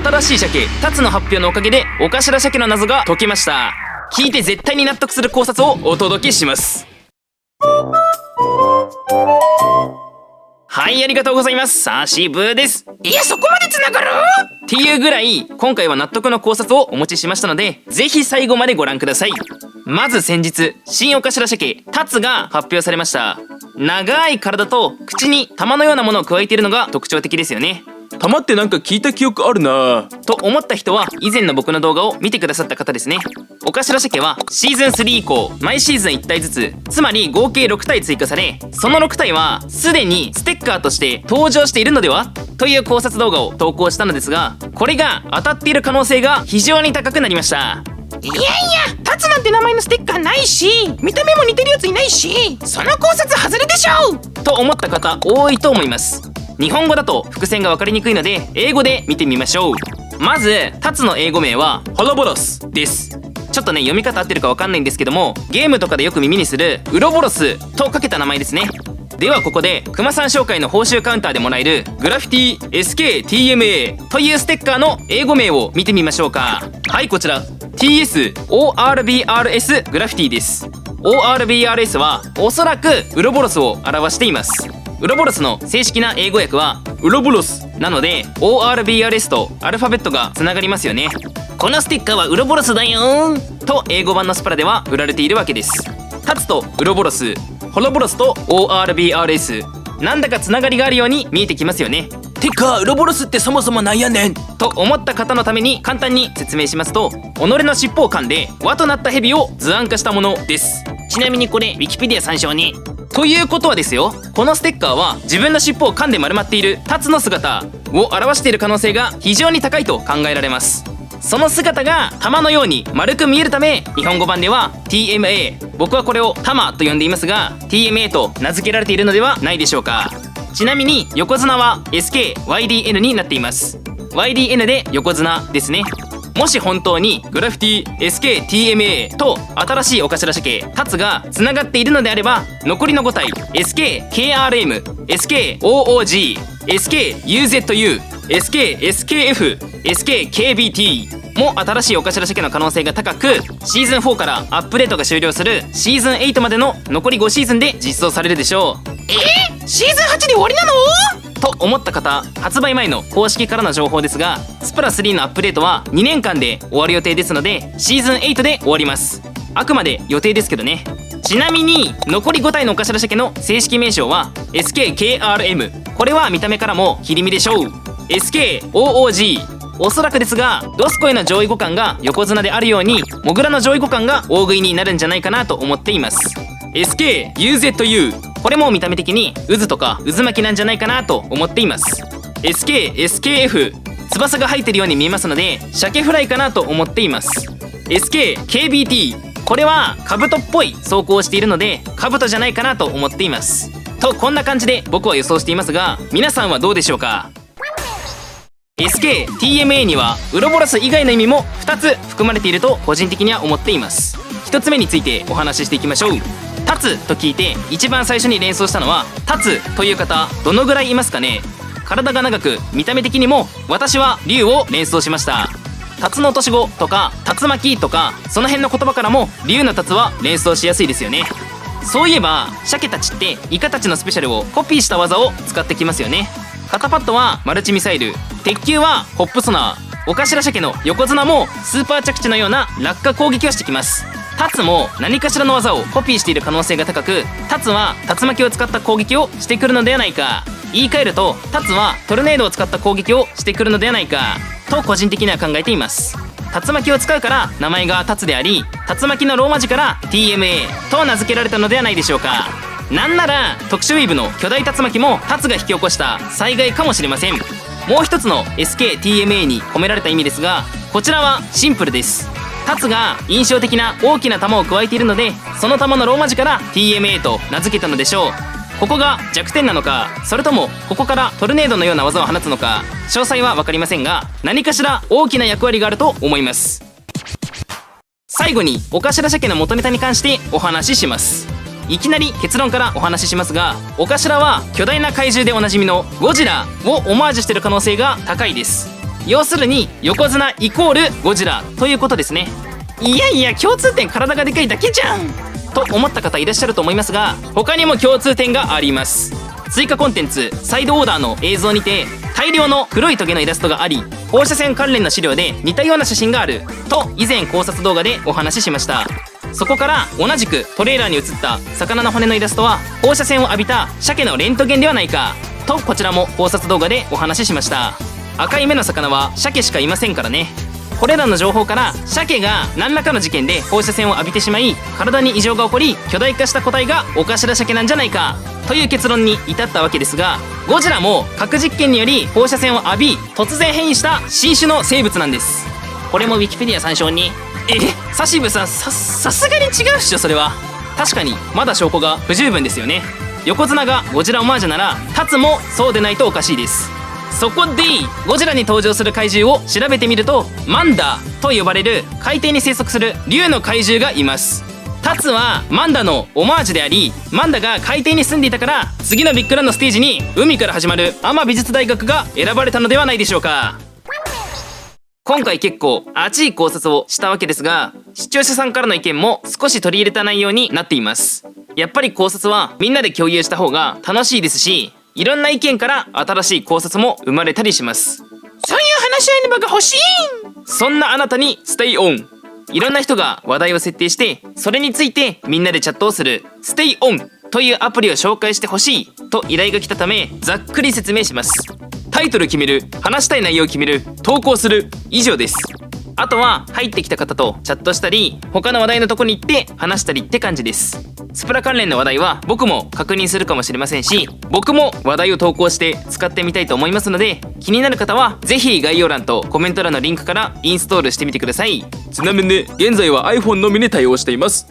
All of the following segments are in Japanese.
新しい鮭タツの発表のおかげでお頭鮭の謎が解けました。聞いて絶対に納得する考察をお届けします。はい、ありがとうございます。サシブです。いや、そこまでつながるっていうぐらい今回は納得の考察をお持ちしましたので、ぜひ最後までご覧ください。まず先日、新お頭鮭タツが発表されました。長い体と口に玉のようなものを加えているのが特徴的ですよね。玉ってなんか聞いた記憶あるなと思った人は以前の僕の動画を見てくださった方ですね。お頭鮭はシーズン3以降毎シーズン1体ずつ、つまり合計6体追加され、その6体はすでにステッカーとして登場しているのではという考察動画を投稿したのですが、これが当たっている可能性が非常に高くなりました。いやいや、タツなんて名前のステッカーないし、見た目も似てるやついないし、その考察外れでしょと思った方多いと思います。日本語だと伏線が分かりにくいので英語で見てみましょう。まずタツの英語名はホロボロスです。ちょっとね、読み方合ってるか分かんないんですけども、ゲームとかでよく耳にするウロボロスとかけた名前ですね。ではここでクマさん紹介の報酬カウンターでもらえるグラフィティ SKTMA というステッカーの英語名を見てみましょうか。はい、こちら TSORBRS グラフィティです。 ORBRS はおそらくウロボロスを表しています。ウロボロスの正式な英語訳はウロボロスなので ORBRS とアルファベットがつながりますよね。このステッカーはウロボロスだよーと英語版のスパラでは売られているわけです。タツとウロボロス、ホロボロスと ORBRS、 なんだかつながりがあるように見えてきますよね。てかウロボロスってそもそもなんやねんと思った方のために簡単に説明しますと、己の尻尾を噛んで輪となったヘビを図案化したものです。ちなみにこれウィキペディア参照に。ということはですよ、このステッカーは自分の尻尾を噛んで丸まっているタツの姿を表している可能性が非常に高いと考えられます。その姿が玉のように丸く見えるため、日本語版では TMA、 僕はこれを玉と呼んでいますが TMA と名付けられているのではないでしょうか。ちなみに横綱は SKYDN になっています。 YDN で横綱ですね。もし本当にグラフィティ SKTMA と新しいお頭鮭タツがつながっているのであれば、残りの5体 SKKRM、 SKOOG、 SKUZU、 SKSKF、 SKKBT も新しいお頭鮭の可能性が高く、シーズン4からアップデートが終了するシーズン8までの残り5シーズンで実装されるでしょう。シーズン8で終わりなのと思った方、発売前の公式からの情報ですが、スプラ3のアップデートは2年間で終わる予定ですので、シーズン8で終わります。あくまで予定ですけどね。ちなみに残り5体のお頭鮭の正式名称は SKKRM、 これは見た目からも切り身でしょう。 SKOOG、 おそらくですがドスコイの上位互換が横綱であるように、モグラの上位互換が大食いになるんじゃないかなと思っています。 SKUZU、 これも見た目的に渦とか渦巻きなんじゃないかなと思っています。 SKSKF、 翼が生えてるように見えますので鮭フライかなと思っています。 SKKBT、 これはカブトっぽい走行をしているのでカブトじゃないかなと思っています。とこんな感じで僕は予想していますが、皆さんはどうでしょうか。 SKTMA にはウロボロス以外の意味も2つ含まれていると個人的には思っています。1つ目についてお話ししていきましょう。タツと聞いて一番最初に連想したのは、タツという方どのぐらいいますかね。体が長く見た目的にも私は竜を連想しました。タツノオトシゴとか竜巻とかその辺の言葉からも竜のタツは連想しやすいですよね。そういえば鮭たちってイカたちのスペシャルをコピーした技を使ってきますよね。肩パッドはマルチミサイル、鉄球はホップソナー、お頭鮭の横綱もスーパー着地のような落下攻撃をしてきます。タツも何かしらの技をコピーしている可能性が高く、タツは竜巻を使った攻撃をしてくるのではないか、言い換えるとタツはトルネードを使った攻撃をしてくるのではないかと個人的には考えています。竜巻を使うから名前がタツであり、竜巻のローマ字から TMA と名付けられたのではないでしょうか。なんなら特殊ウェーブの巨大竜巻もタツが引き起こした災害かもしれません。もう一つの SKTMA に込められた意味ですが、こちらはシンプルです。タツが印象的な大きな球を加えているので、その球のローマ字から TMA と名付けたのでしょう。ここが弱点なのか、それともここからトルネードのような技を放つのか、詳細は分かりませんが、何かしら大きな役割があると思います。最後にお頭鮭の元ネタに関してお話しします。いきなり結論からお話ししますが、お頭は巨大な怪獣でおなじみのゴジラをオマージュしている可能性が高いです。要するに横綱イコールゴジラということですね。いやいや、共通点体がでかいだけじゃん。と思った方いらっしゃると思いますが、他にも共通点があります。追加コンテンツサイドオーダーの映像にて大量の黒いトゲのイラストがあり、放射線関連の資料で似たような写真があると以前考察動画でお話ししました。そこから同じくトレーラーに写った魚の骨のイラストは放射線を浴びた鮭のレントゲンではないかと、こちらも考察動画でお話ししました。赤い目の魚は鮭しかいませんからね。これらの情報から鮭が何らかの事件で放射線を浴びてしまい体に異常が起こり巨大化した個体がオカシラ鮭なんじゃないかという結論に至ったわけですが、ゴジラも核実験により放射線を浴び突然変異した新種の生物なんです。これもウィキペディア参照に。サシブさん、さすがに違うっしょそれは。確かにまだ証拠が不十分ですよね。横綱がゴジラオマージュならタツもそうでないとおかしいです。そこでゴジラに登場する怪獣を調べてみると、マンダと呼ばれる海底に生息する竜の怪獣がいます。タツはマンダのオマージュであり、マンダが海底に住んでいたから次のビッグランのステージに海から始まる天美術大学が選ばれたのではないでしょうか。今回結構熱い考察をしたわけですが、視聴者さんからの意見も少し取り入れた内容になっています。やっぱり考察はみんなで共有した方が楽しいですし、いろんな意見から新しい考察も生まれたりします。そういう話し合いの場が欲しい。そんなあなたにステイオン。いろんな人が話題を設定してそれについてみんなでチャットをするステイオンというアプリを紹介してほしいと依頼が来たため、ざっくり説明します。タイトル決める、話したい内容を決める、投稿する、以上です。あとは入ってきた方とチャットしたり他の話題のとこに行って話したりって感じです。スプラ関連の話題は僕も確認するかもしれませんし、僕も話題を投稿して使ってみたいと思いますので、気になる方はぜひ概要欄とコメント欄のリンクからインストールしてみてください。ちなみに現在は iPhone のみに対応しています。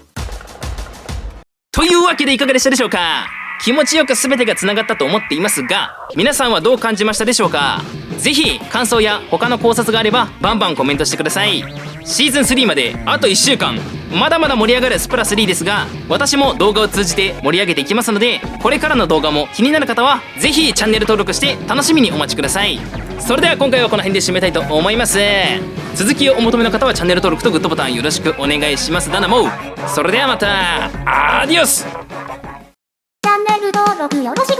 というわけでいかがでしたでしょうか。気持ちよく全てがつながったと思っていますが、皆さんはどう感じましたでしょうか。ぜひ感想や他の考察があればバンバンコメントしてください。シーズン3まであと1週間、まだまだ盛り上がるスプラ3ですが、私も動画を通じて盛り上げていきますので、これからの動画も気になる方はぜひチャンネル登録して楽しみにお待ちください。それでは今回はこの辺で締めたいと思います。続きをお求めの方はチャンネル登録とグッドボタンよろしくお願いします。ダナモー。それではまたアディオス。チャンネル登録よろしく。